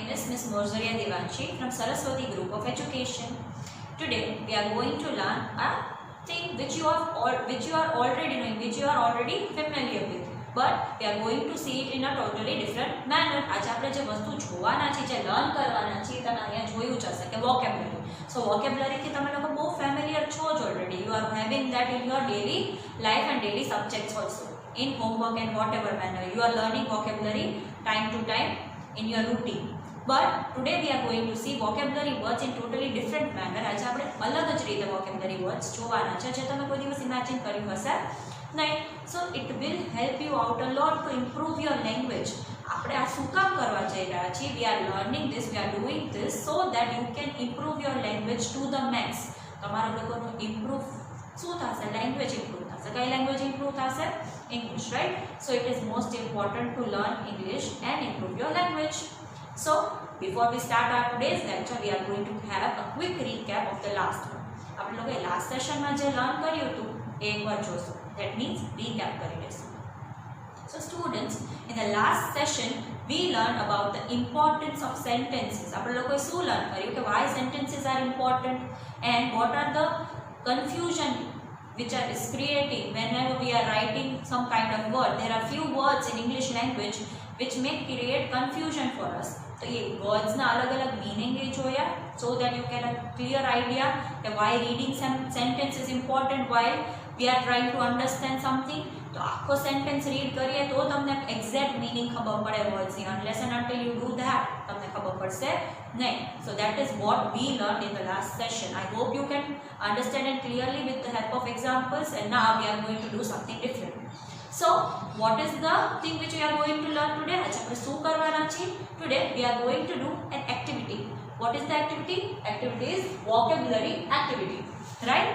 name is Ms. Morzaria Devanshi from Saraswati Group of Education. Today we are going to learn a thing which you are already knowing, which you are already familiar with, but we are going to see it in a totally different manner. आज આપણે જે વસ્તુ જોવાના છે, જે learn કરવાના છે, તમે અહીંયા જોયું જ હશે કે vocabulary. So vocabulary થી તમે લોકો બહુ familiar છો જ already. You are having that in your daily life and daily subjects also. In homework and whatever manner you are learning vocabulary time to time in your routine. But today we are going to see vocabulary words in totally different manner. આજે આપણે અલગ જ રીતે vocabulary words જોવાના છે જે તમે કોઈ દિવસ ઇમેજિન કર્યું હશે નહીં. So it will help you out a lot to improve your language. આપણે આ શું કામ કરવા જઈ રહ્યા છીએ? We are learning this, we are doing this so that you can improve your language to the max. તમારા લોકોનું improve શું થશે? Language improve થશે. કઈ language improve થશે? English, right? So it is most important to learn English and improve your language. So before we start our today's lecture, we are going to have a quick recap of the last one. આપણે લોકોએ last સેશનમાં જે learn કર્યું હતું એ એકવાર જોશું. That means recap કરી લેશું. So students, in the last session we learned about the importance of sentences. આપણે લોકોએ શું લર્ન કર્યું કે why sentences are important and what are the confusion which is creating whenever we are writing some kind of word. There are few words in English language which may create confusion for us. So ये words ना अलग अलग meaning ये Zoya so that you get a clear idea that why reading some sentence is important while we are trying to understand something. तो आखो sentence read करिए तो तमने exact meaning खबर पड़े words की. Unless and until you do that तमने खबर पड़से नहीं. So that is what we learned in the last session. I hope you can understand it clearly with the help of examples, and now we are going to do something different. So what is the thing which we are going to learn today? आज આપણે શું કરવાના છે? Today we are going to do an activity. What is the activity? Activity is vocabulary activity, right?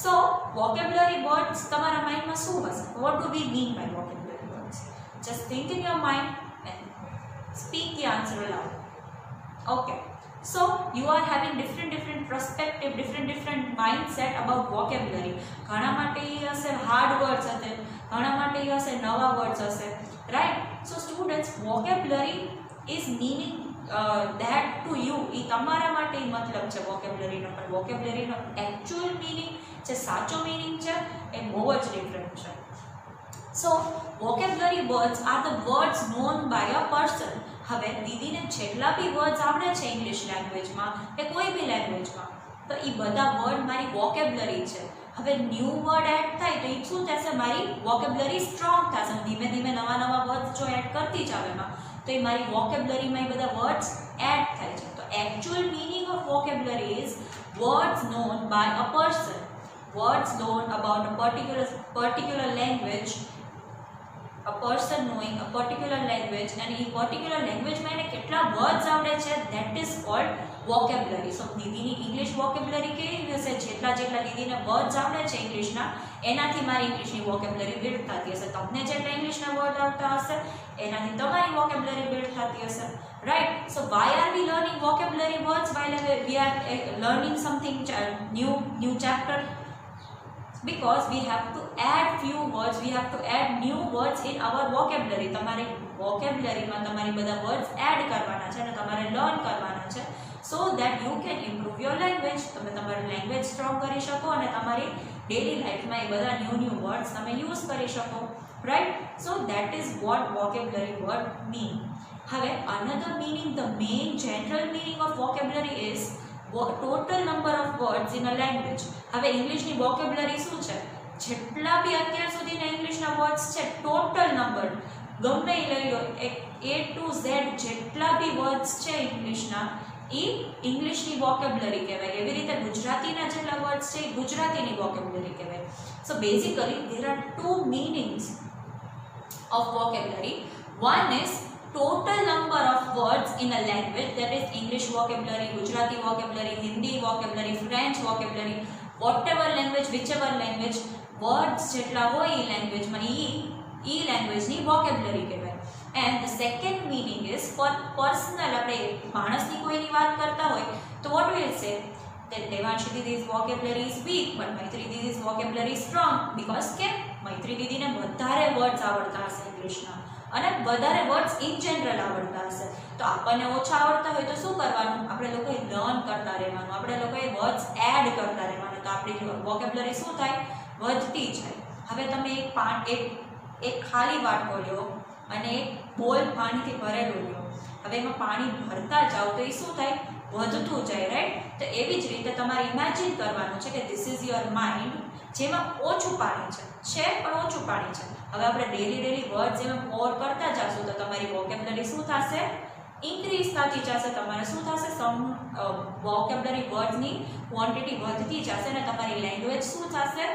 So vocabulary words તમારા માઇન્ડમાં શું હશે? What do we mean by vocabulary words? Just think in your mind and speak the answer aloud. Okay. So you are having different perspective, different mindset about vocabulary. ઘણા માટે એ હશે hard words હશે, ઘણા માટે એ હશે નવા words હશે, right? So students, vocabulary is meaning that to you. એ તમારા માટે મતલબ છે vocabulary નો, પણ vocabulary નો actual meaning જે સાચો meaning છે એ બહુ જ different છે. So vocabulary words are the words known by a person. હવે દીદીને જેટલા બી વર્ડ્સ આવડે છે ઇંગ્લિશ લેંગ્વેજમાં કે કોઈ બી લેંગ્વેજમાં, તો એ બધા વર્ડ મારી વોકેબ્યુલરી છે. હવે ન્યૂ વર્ડ એડ થાય તો એ શું થશે? મારી વોકેબ્યુલરી સ્ટ્રોંગ થશે. ધીમે ધીમે નવા નવા વર્ડ્સ જો એડ કરતી જાવ એમાં તો એ મારી વોકેબ્યુલરીમાં એ બધા વર્ડ્સ એડ થાય છે. તો actual meaning of vocabulary is words known by a person. Words known about a particular language. A person knowing a particular language, and in particular language માં એને કેટલા words આવડે છે, that is called vocabulary. So દીદીની English vocabulary કેવી હશે? જેટલા દીદીને words આવડે છે ઇંગ્લિશના એનાથી મારી ઇંગ્લિશની vocabulary build થતી હશે. તમને જેટલા ઇંગ્લિશના વર્ડ આવડતા હશે એનાથી તમારી vocabulary build થતી હશે, right? So why are we learning vocabulary words while we are learning something new chapter? Because we have to add few words, we have to add new words in our vocabulary. તમારે vocabularyમાં તમારી બધા words add કરવાના છે અને તમારે learn કરવાના છે so that you can improve your language. તમે તમારું language strong કરી શકો અને તમારી daily life માં એ બધા new words તમે use કરી શકો, right? So that is what vocabulary word mean. હવે another meaning, the main general meaning of vocabulary is total number of words in a language. હવે ઇંગ્લિશની વોકેબ્યુલરી શું છે? જેટલા બી અત્યાર સુધીના ઇંગ્લિશના વર્ડ્સ છે ટોટલ નંબર ગમે એ લઈ લો, A to Z જેટલા બી વર્ડ્સ છે ઇંગ્લિશના એ ઇંગ્લિશની વોકેબ્યુલરી કહેવાય. એવી રીતે ગુજરાતીના જેટલા વર્ડ્સ છે એ ગુજરાતીની વોકેબ્યુલરી કહેવાય. So basically there are two meanings of vocabulary. One is total number of words in a language, that is English vocabulary, Gujarati vocabulary, Hindi vocabulary, French vocabulary, whatever language, whichever language, words જેટલા હોય એ લેંગ્વેજમાં એ લેંગ્વેજની vocabulary કહેવાય. And the second meaning is for personal. આપણે માણસની કોઈની વાત કરતા હોય તો what will say? That Devanshi Didi's vocabulary is weak, but Maitri Didi's vocabulary is strong. Because કેમ? મૈત્રી દીદીને વધારે વર્ડ્સ આવડતા હશે ઇંગ્લિશના, અને વધારે વર્ડ્સ ઇન જનરલ આવડતા હશે. તો આપણને ઓછા આવડતા હોય તો શું કરવાનું? આપણે લોકોએ લર્ન કરતા રહેવાનું, આપણે લોકોએ વર્ડ્સ એડ કરતા રહેવાનું. તો આપણી વોકેબ્યુલરી શું થાય? વધતી જાય. હવે તમે એક ખાલી વાટકો લ્યો અને એક બોલ પાણીથી ભરેલું લ્યો. હવે એમાં પાણી ભરતા જાઓ તો એ શું થાય? વધતું જાય, રાઈટ? તો એવી જ રીતે તમારે ઇમેજિન કરવાનું છે કે ધીસ ઇઝ યોર માઇન્ડ, જેમાં ઓછું પાણી છે પણ ઓછું પાણી છે. હવે આપણે ડેલી વર્ડ્સ એમાં પોર કરતા જશું તો તમારી વોકેબ્યુલરી શું થશે? ઇન્ક્રીઝ થતી જશે. તમારે શું થશે? વોકેબ્યુલરી વર્ડ્સની ક્વોન્ટિટી વધતી જશે અને તમારી લેંગ્વેજ શું થશે?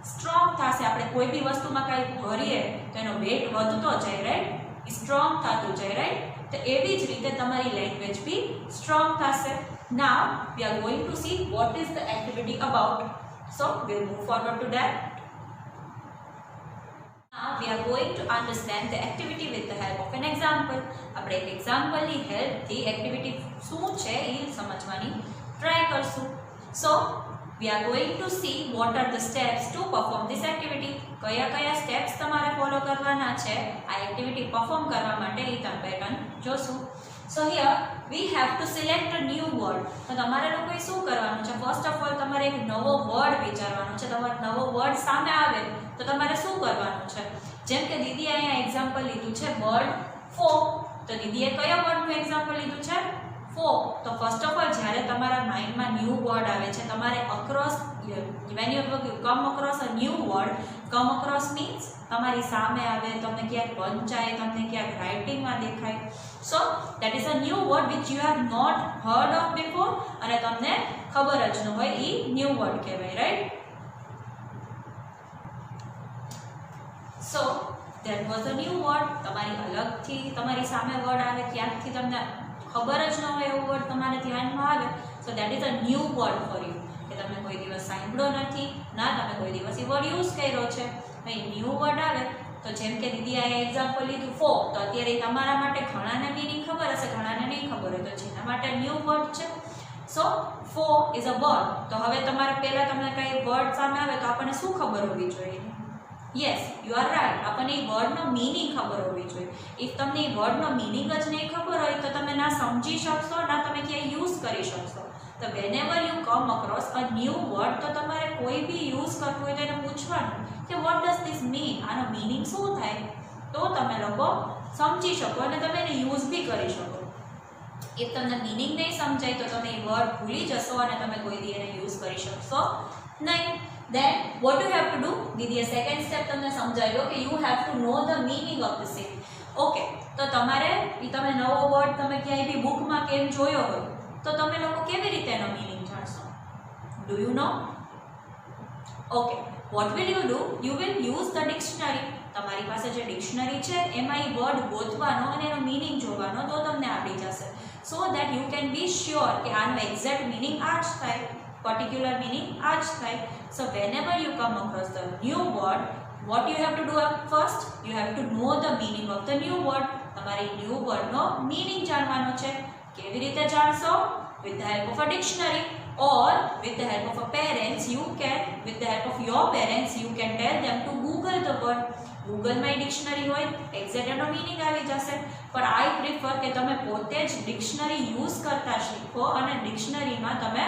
સ્ટ્રોંગ થશે. આપણે કોઈ બી વસ્તુમાં કાંઈ ભરીએ તો એનો વેટ વધતો જાય, રાઈટ? સ્ટ્રોંગ થતું જાય, રાઈટ? તો એવી જ રીતે તમારી લેંગ્વેજ બી સ્ટ્રોંગ થશે. Now we are going to see what is the activity about. So we'll move forward to that. Now we are going to understand the activity with the help of an example. આપણે એક example ની help થી activity શું છે એ સમજવાની try કરશું. So we are going to see what are the steps to perform this activity. કયા steps તમારે ફોલો કરવાના છે આ એક્ટિવિટી પરફોર્મ કરવા માટે એ તમે પેટર્ન જોશું. So here we have to select a new word. તો તમારે લોકોએ શું કરવાનું છે? ફર્સ્ટ ઓફ ઓલ તમારે એક નવો વર્ડ વિચારવાનો છે. તમારો નવો વર્ડ સામે આવે તો તમારે શું કરવાનું છે? જેમ કે દીદીએ અહીંયા એક્ઝામ્પલ લીધું છે વર્ડ ફોક. તો દીદીએ કયા વર્ડનું એક્ઝામ્પલ લીધું છે? ફોક. તો ફર્સ્ટ ઓફ ઓલ જ્યારે તમારા માઇન્ડમાં ન્યૂ વર્ડ આવે છે તમારે across when you come across a new word, come across means તમારી સામે આવે, તમને ક્યાંક વંચાય, તમને ક્યાંક રાઇટિંગમાં દેખાય. So that is a new word which you have not heard of before અને તમને ખબર જ ન હોય એ ન્યૂ વર્ડ કહેવાય, right? So that was a new word. તમારી અલગથી તમારી સામે વર્ડ આવે, ક્યાંકથી તમને ખબર જ ન હોય એવો વર્ડ તમારે ધ્યાનમાં આવે. So that is a new word for you. કે તમે કોઈ દિવસ સાંભળ્યો નથી, ના તમે કોઈ દિવસ એ વર્ડ યુઝ કર્યો છે. અહીં ન્યૂ વર્ડ આવે તો જેમ કે દીદી આ એક્ઝામ્પલ લીધું ફોક. તો અત્યારે તમારા માટે ઘણાને મિનિંગ ખબર હશે, ઘણાને નહીં ખબર હોય. તો જેના માટે ન્યૂ વર્ડ છે. સો ફોક ઇઝ અ વર્ડ. તો હવે તમારે પહેલાં તમને કંઈ વર્ડ સામે આવે તો આપણને શું ખબર હોવી જોઈએ? Yes, you are right. આપણને એ વર્ડનો મિનિંગ ખબર હોવી જોઈએ. ઇફ તમને એ વર્ડનો મિનિંગ જ નહીં ખબર હોય તો તમે ના સમજી શકશો, ના તમે ક્યાંય યુઝ કરી શકશો. તો whenever you come across a new word તો તમારે કોઈ બી યુઝ કરવું હોય તો એને પૂછવાનું કે what does this mean? આનો મીનિંગ શું થાય? તો તમે લોકો સમજી શકો અને તમે એને યુઝ બી કરી શકો. if તમને મીનિંગ નહીં સમજાય તો તમે એ વર્ડ ભૂલી જશો અને તમે કોઈ દી એને યુઝ કરી શકશો નહીં. then what you have to do? દીદીએ સેકન્ડ સ્ટેપ તમને સમજાવ્યો કે you have to know the meaning of the same. Okay, તો તમારે તમે નવો વર્ડ તમે ક્યાંય બી બુકમાં કેમ જોયો હોય તો તમે લોકો કેવી રીતે એનો મીનિંગ જાણશો? Do you know? Okay, what will you do? You will use the dictionary. તમારી પાસે જે ડિક્શનરી છે એમાં એ વર્ડ ગોતવાનો અને એનો મીનિંગ જોવાનો તો તમને આવડી જશે. સો that you can be sure કે આનો એક્ઝેક્ટ મીનિંગ આ જ થાય, પર્ટિક્યુલર મીનિંગ આ જ થાય. So whenever you come across the new word, what you have to do first? You have to know the meaning of the new word. તમારે new વર્ડનો meaning જાણવાનો છે. કેવી રીતે જાણશો? with the help of a dictionary or with the help of a parents you can, with the help of your parents you can tell them to google the word. google માં dictionary હોય, exact એનો meaning આવી જશે. પણ I prefer કે તમે પોતે જ ડિક્શનરી યુઝ કરતા શીખો અને ડિક્શનરીમાં તમે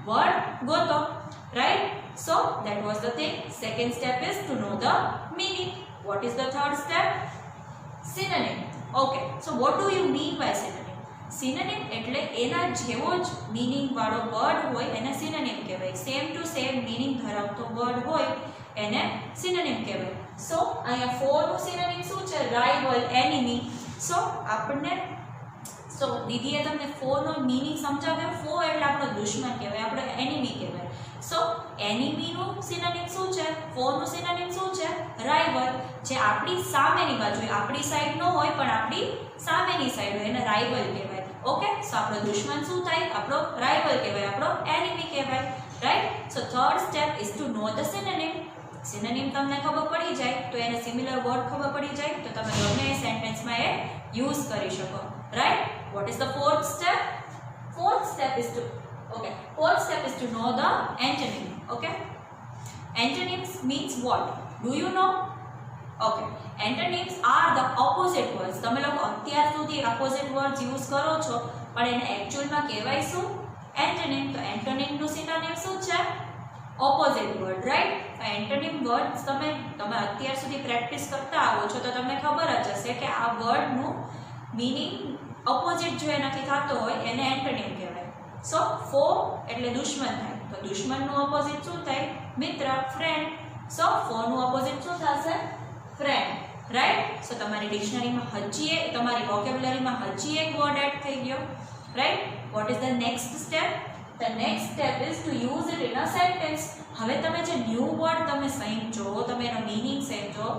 વર્ડ ગોતો, right? So that was the thing. Second step is to know the meaning. What is the third step? Synonym. Okay, so what do you mean by synonym? Synonym એટલે એના જેવો જ meaning વાળો વર્ડ હોય એને synonym કહેવાય. Same to same meaning ધરાવતો word હોય એને સિનોનિમ કહેવાય. સો અહીંયા ફોરનું સિનોનિમ શું છે? Rival, enemy. સો આપણને દીદીએ તમને ફોરનો મીનિંગ સમજાવ્યો. ફો એટલે આપણો દુશ્મન કહેવાય, આપણે એનિમી કહેવાય. સો એનિમીનું સિનોનિમ શું છે? ફોરનું સિનોનિમ શું છે? રાઇવલ. જે આપણી સામેની બાજુ હોય, આપણી સાઈડ ન હોય પણ આપણી સામેની સાઈડ હોય એને રાઇવલ કહેવાય. ઓકે, સો આપણો દુશ્મન શું થાય? આપણો રાઇવલ કહેવાય, આપણો એનિમી કહેવાય, right? So third step is to know the synonym. Synonym તમને ખબર પડી જાય તો એને સિમિલર વર્ડ ખબર પડી જાય તો તમે ગમે એ સેન્ટેન્સમાં એ યુઝ કરી શકો, right? What is the fourth step? Fourth step is to know the antonym. Okay, antonyms means what? Do you know? Okay, antonyms are the opposite words. તમે લોકો અત્યાર સુધી ઓપોઝિટ વર્ડ્સ યુઝ કરો છો, પણ એને એક્ચ્યુઅલમાં કહેવાય શું? એન્ટોનિમ. તો એન્ટોનિમનું સિનોનિમ શું છે? Opposite word, right? તો એન્ટોનિમ વર્ડ્સ તમે અત્યાર સુધી પ્રેક્ટિસ કરતા આવો છો તો તમને ખબર જ હશે કે આ વર્ડનું મીનિંગ ઓપોઝિટ જો એનાથી થતો હોય એને એન્ટોનિમ કહેવાય. સો ફો એટલે દુશ્મન થાય, તો દુશ્મનનું ઓપોઝિટ શું થાય? મિત્ર, ફ્રેન્ડ. સો ફોનું ઓપોઝિટ શું થશે? Friend, right? સો તમારી ડિક્શનરીમાં તમારી વોકેબ્યુલરીમાં હજી એક વર્ડ એડ થઈ ગયો, right? What is the next step? The next step is to use it in a sentence. હવે તમે જે ન્યૂ વર્ડ તમે સમજો, તમે એનો મીનિંગ સમજો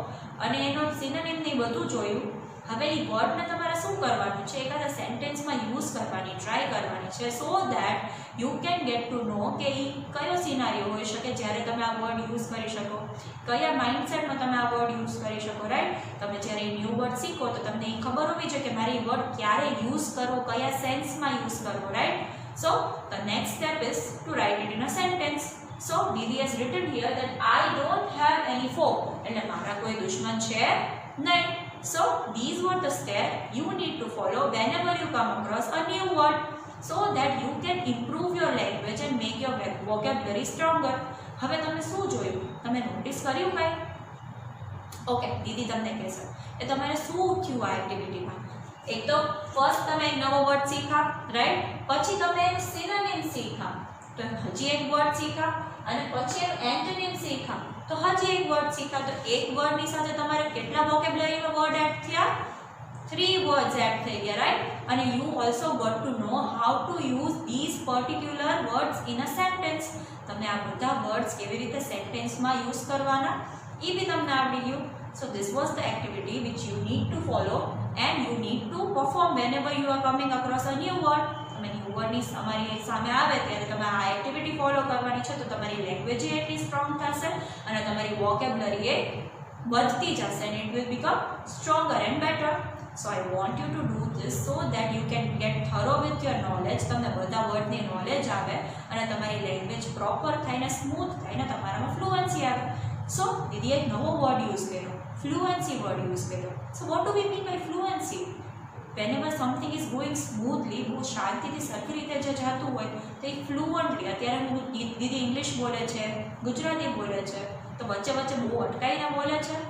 અને એનો સિનોનિમ ને બધું જોયું. હવે એ વર્ડને તમારે શું કરવાનું છે? એકાદા સેન્ટેન્સમાં યુઝ કરવાની ટ્રાય કરવાની છે, so that you can get to know કે એ કયો સિનારીઓ હોઈ શકે જ્યારે તમે આ વર્ડ યુઝ કરી શકો, કયા માઇન્ડસેટમાં તમે આ વર્ડ યુઝ કરી શકો, રાઈટ? તમે જ્યારે ન્યૂ વર્ડ શીખો તો તમને એ ખબર હોવી જોઈએ કે મારે એ વર્ડ ક્યારે યુઝ કરવો, કયા સેન્સમાં યુઝ કરવો, right? So the next step is to write it in a sentence. So Didi has written here that I don't have any foe. એટલે મારા કોઈ દુશ્મન છે નહીં. So these were the steps you need to follow whenever you come across a new word, so that you can improve your language and make your vocabulary stronger. હવે તમે શું જોયું? તમે નોટિસ કર્યું કઈ? ઓકે, દીદી તમને કહેશે એ તમારે શું થયું આ એક્ટિવિટીમાં? એક તો ફર્સ્ટ તમે એક નવો વર્ડ શીખા, રાઈટ? પછી તમે એક સિનોનિમ શીખા, તો હજી એક વર્ડ શીખા, અને પછી એક એન્ટોનિમ શીખા, તો હજી એક વર્ડ શીખા. તો એક વર્ડની સાથે તમારે કેટલા વોકેબ્યુલરીમાં વર્ડ એડ થયા? 3 વર્ડ્સ એડ થઈ ગયા, રાઈટ? અને you also got to know how to use these particular words in a sentence. તમે આ બધા વર્ડ્સ કેવી રીતે સેન્ટેન્સમાં યુઝ કરવાના એ બી તમને આવડી ગયું. So this was the activity which you need to follow and you need to perform whenever you are coming across a new word. તમે ન્યૂ વર્ડની તમારી સામે આવે ત્યારે તમે આ એક્ટિવિટી ફોલો કરવાની છે, તો તમારી લેંગ્વેજ એટલી સ્ટ્રોંગ થશે અને તમારી વોકેબ્યુલરી એ વધતી જશે and it will become stronger and better. So I want you to do this so that you can get thorough with your knowledge. તમને બધા વર્ડની નોલેજ આવે અને તમારી લેંગ્વેજ પ્રોપર થઈને સ્મૂથ થઈને તમારામાં ફ્લુઅન્સી આવે. So દીદી એક નવો વર્ડ યુઝ કર્યો, ફ્લુઅન્સી વર્ડ યુઝ કર્યો. So what do we mean by fluency? Whenever something is going smoothly, બહુ શાંતિથી સરખી રીતે જે જતું હોય તો એ ફ્લુઅન્ટલી, અત્યારે હું દીદી ઇંગ્લિશ બોલે છે, ગુજરાતી બોલે છે, તો વચ્ચે વચ્ચે બહુ અટકાઈને બોલે છે?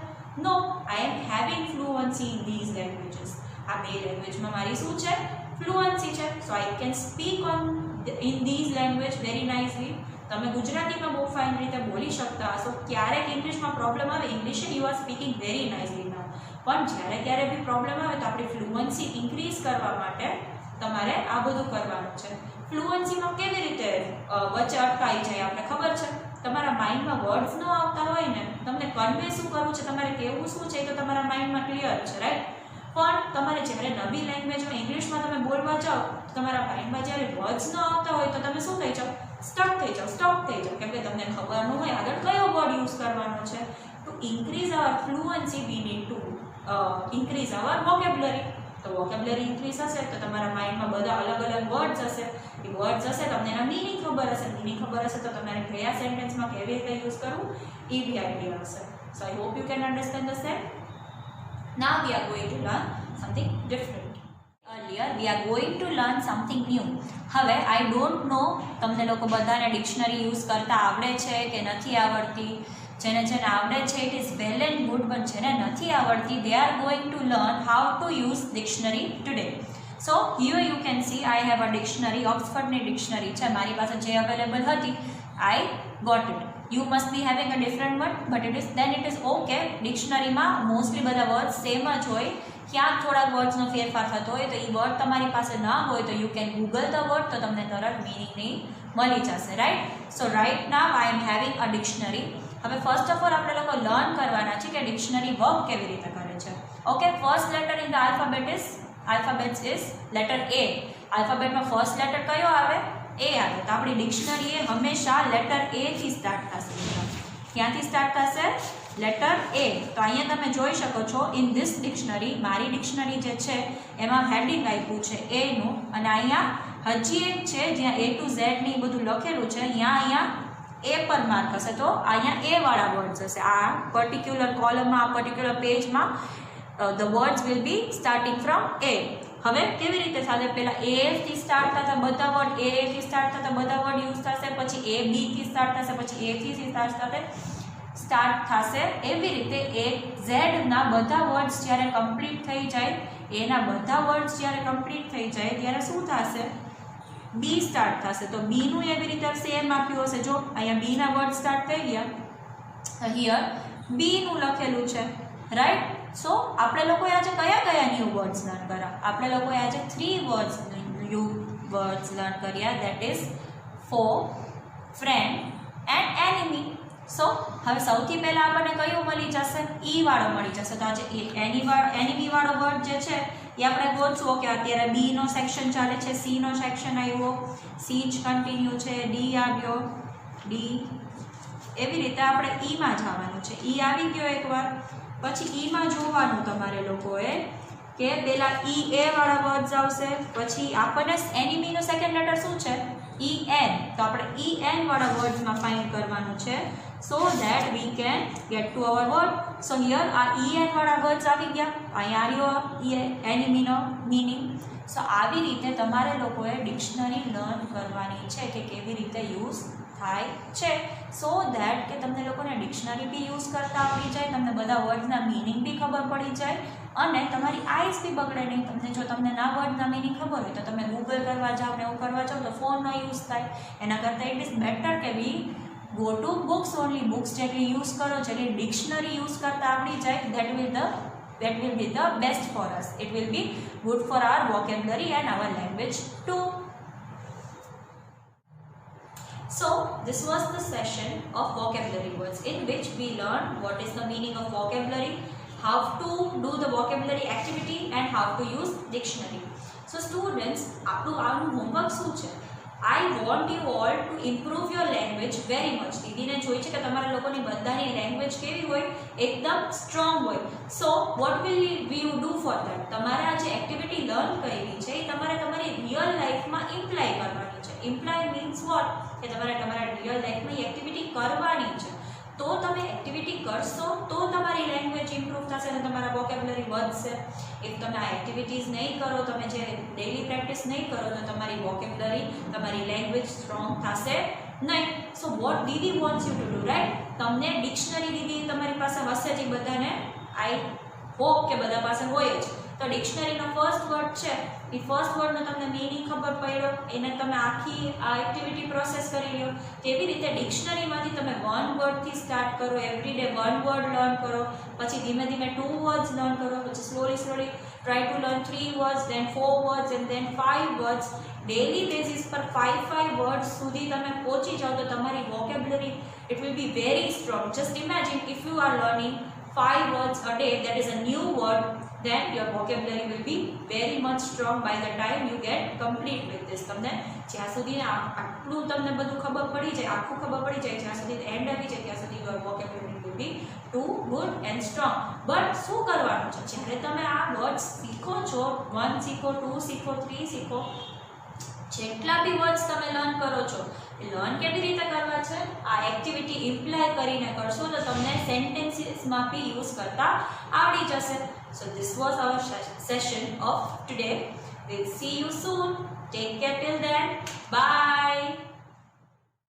No, I am having fluency in these languages. આ બે લેંગ્વેજમાં મારી શું છે? ફ્લુઅન્સી છે. So I can speak in these language very nicely. તમે ગુજરાતીમાં બહુ ફાઇન રીતે બોલી શકતા હશો, ક્યારેક ઇંગ્લિશમાં પ્રોબ્લેમ આવે, English you are speaking very nicely now, પણ જ્યારે ત્યારે બી પ્રોબ્લેમ આવે તો આપણી ફ્લુઅન્સી ઇન્ક્રીઝ કરવા માટે તમારે આ બધું કરવાનું છે. ફ્લુઅન્સીમાં કેવી રીતે વચ્ચે અટકાઈ જાય આપણે ખબર છે? તમારા માઇન્ડમાં વર્ડ્સ ન આવતા હોય ને, તમને કન્વે શું કરવું છે, તમારે કહેવું શું છે, તો તમારા માઇન્ડમાં ક્લિયર છે, રાઈટ? પણ તમારે જ્યારે નવી લેંગ્વેજમાં ઇંગ્લિશમાં તમે બોલવા જાઓ તો તમારા માઇન્ડમાં જ્યારે વર્ડ્સ ન આવતા હોય તો તમે શું થઈ જાઓ? સ્ટક થઈ જાઓ, સ્ટોપ થઈ જાઓ, કેમ કે તમને ખબર ન હોય આગળ કયો વર્ડ યુઝ કરવાનો છે. To increase our fluency we need to increase our vocabulary. તો વોકેબ્યુલરી ઇન્ક્રીઝ હશે તો તમારા માઇન્ડમાં બધા અલગ અલગ વર્ડ્સ હશે, એ વર્ડ્સ હશે તમને એના મીનિંગ ખબર હશે, મીનિંગ ખબર હશે તો તમારે કયા સેન્ટેન્સમાં કેવી રીતે યુઝ કરવું એ બી આઈડિયા હશે. So I hope you can understand the same. Now we are going to learn something different. Earlier we are going to learn something new. હવે I don't know તમને લોકો બધાને ડિક્શનરી યુઝ કરતા આવડે છે કે નથી આવડતી. જેને આવડે છે it is well and good, but જેને નથી આવડતી they are going to learn how to use dictionary today. So here you can see I have a dictionary, ઓક્સફર્ડની ડિક્શનરી છે મારી પાસે જે અવેલેબલ હતી. I got it. You must be having a different word, but it is okay. ડિક્શનરીમાં mostly બધા word same જ હોય, ક્યાંક થોડાક વર્ડ્સનો ફેરફાર થતો હોય તો એ વર્ડ તમારી પાસે ના હોય તો you can Google the word, તો તમને તરત મિનિંગની મળી જશે, right? So right now I am having a dictionary. હવે ફર્સ્ટ ઓફ ઓલ આપણે લોકો લર્ન કરવાના છે કે ડિક્શનરી વર્ક કેવી રીતે કરે છે. Okay, first letter in the alphabets is letter A. આલ્ફાબેટમાં ફર્સ્ટ લેટર કયો આવે? એ આવે. તો આપણી ડિક્શનરી એ હંમેશા લેટર એ થી સ્ટાર્ટ થશે. ક્યાંથી સ્ટાર્ટ થશે? લેટર એ. તો અહીંયા તમે જોઈ શકો છો ઇન ધીસ ડિક્શનરી, મારી ડિક્શનરી જે છે એમાં હેડિંગ આપ્યું છે એનું, અને અહીંયા હજી એક છે જ્યાં A to Z ની બધું લખેલું છે, અહીંયા ए पर मार्क हशे तो अहींया ए वाळा वर्ड्स हशे आ पर्टिक्युलर कॉलममां आ पर्टिक्युलर पेजमां the words will be starting from A. હવે કેવી રીતે થશે? પહેલા એ થી સ્ટાર્ટ થતા બધા વર્ડ એ થી સ્ટાર્ટ થતા બધા વર્ડ યુઝ થશે, પછી એ બી થી સ્ટાર્ટ થશે, પછી એ થી સ્ટાર્ટ થશે. એવી રીતે એ ઝેડ ના બધા વર્ડ્સ જ્યારે કમ્પ્લીટ થઈ જાય, એના બધા વર્ડ્સ જ્યારે કમ્પ્લીટ થઈ જાય ત્યારે શું થશે? બી સ્ટાર્ટ થશે. તો બી નું એવી રીતે સેમ આપ્યું હશે. જો અહીંયા બી ના વર્ડ સ્ટાર્ટ થઈ ગયા, હિયર બી નું લખેલું છે, રાઈટ. સો આપણે લોકોએ આજે કયા કયા ન્યૂ વર્ડ્સ લર્ન કર્યા? આપણે લોકોએ આજે 3 વર્ડ્સ ન્યૂ વર્ડ્સ લર્ન કર્યા, that is four, friend and enemy. So હવે સૌથી પહેલાં આપણને કયું મળી જશે? ઈ વાળો મળી જશે. તો આજે એનિમી વાળો વર્ડ જે છે એ આપણે ગોતશું કે અત્યારે બી નો સેક્શન ચાલે છે, સી નો સેક્શન આવ્યો, સી જ કન્ટિન્યુ છે, ડી આવ્યો, ડી, એવી રીતે આપણે ઈમાં જવાનું છે. ઈ આવી ગયો એકવાર, પછી ઈમાં જોવાનું તમારે લોકોએ કે પહેલાં ઈ એ વાળા વર્ડ્સ આવશે, પછી આપણને એનિમીનો સેકન્ડ લેટર શું છે? E N. તો આપણે ઈ એન વાળા વર્ડ્સમાં ફાઇન્ડ કરવાનું છે, so that we can get to our word. So here આ ઈ એન વાળા વર્ડ્સ આવી ગયા, અહીંયા આવ્યો ઈ એનિમીનો મિનિંગ. સો આવી રીતે તમારે લોકોએ ડિક્શનરી લર્ન કરવાની છે કે કેવી રીતે યુઝ થાય છે, સો ધેટ કે તમને લોકોને ડિક્શનરી બી યુઝ કરતા આવડી જાય, તમને બધા વર્ડના મિનિંગ બી ખબર પડી જાય, અને તમારી આઈસ બી બગડે નહીં. તમને ના વર્ડના મિનિંગ ખબર હોય તો તમે ગૂગલ કરવા જાઓ ને એવું કરવા જાઓ તો ફોનનો યુઝ થાય. એના કરતાં ઇટ ઇઝ બેટર કે we go to books only. Books જેટલી યુઝ કરો, જેટલી ડિક્શનરી યુઝ કરતા આવડી જાય, that will be the best for us. It will be good for our vocabulary and our language too. So this was the session of vocabulary words in which we learned what is the meaning of vocabulary, how to do the vocabulary activity and how to use dictionary. So students, આપણું homework શું છે? I want you all to improve your language very much. દીદીને જોઈ છે કે તમારા લોકોની બધાની language કેવી હોય? એકદમ સ્ટ્રોંગ હોય. So what will you do for that? તમારે આ જે એક્ટિવિટી લર્ન કરવી છે એ તમારે તમારી રિયલ લાઈફમાં ઇમ્પ્લાય કરવાની છે. Imply means what? કે તમારે તમારા રિયલ લાઈફમાં એ એક્ટિવિટી કરવાની છે. તો તમે એક્ટિવિટી કરશો તો તમારી લેંગ્વેજ ઇમ્પ્રૂવ થશે અને તમારા વોકેબ્યુલરી વધશે. ઇફ તમે આ એક્ટિવિટીઝ નહીં કરો, તમે જે ડેઇલી પ્રેક્ટિસ નહીં કરો તો તમારી વોકેબ્યુલરી, તમારી લેંગ્વેજ સ્ટ્રોંગ થશે નહીં. So what Didi wants you to do, right? તમને ડિક્શનરી દીદી તમારી પાસે હશે જ, બધાને આઈ હોપ કે બધા પાસે હોય જ. તો ડિક્શનરીનો ફર્સ્ટ વર્ડ છે, એ ફર્સ્ટ વર્ડનો તમને મિનિંગ ખબર પડ્યો, એને તમે આખી આ એક્ટિવિટી પ્રોસેસ કરી લો. તેવી રીતે ડિક્શનરીમાંથી તમે 1 વર્ડથી સ્ટાર્ટ કરો, એવરી ડે 1 વર્ડ લર્ન કરો, પછી ધીમે ધીમે 2 વર્ડ્સ લર્ન કરો, પછી slowly try to learn 3 words, then 4 words and then 5 words. Daily basis પર 5 વર્ડ્સ સુધી તમે પહોંચી જાઓ તો તમારી vocabulary it will be very strong. Just imagine if you are learning 5 words a day, that is a new word, then your vocabulary will be very much strong by the time you get complete with this. તમને જ્યાં સુધી આટલું તમને બધું ખબર પડી જાય, આખું ખબર પડી જાય, જ્યાં સુધી એન્ડ આવી જાય ત્યાં સુધી your vocabulary will be too good and strong. But શું કરવાનું છે? જ્યારે તમે આ વર્ડ્સ શીખો છો, 1 શીખો, 2 શીખો, 3 શીખો, જેટલા બી વર્ડ્સ તમે લર્ન કરો છો, લર્ન કેવી રીતે કરવા છે? આ એક્ટિવિટી ઇમ્પ્લાય કરીને કરશો તો તમને સેન્ટેન્સીસમાં બી યુઝ કરતા આવડી જશે. So this was our session of today. We'll see you soon. Take care till then. Bye.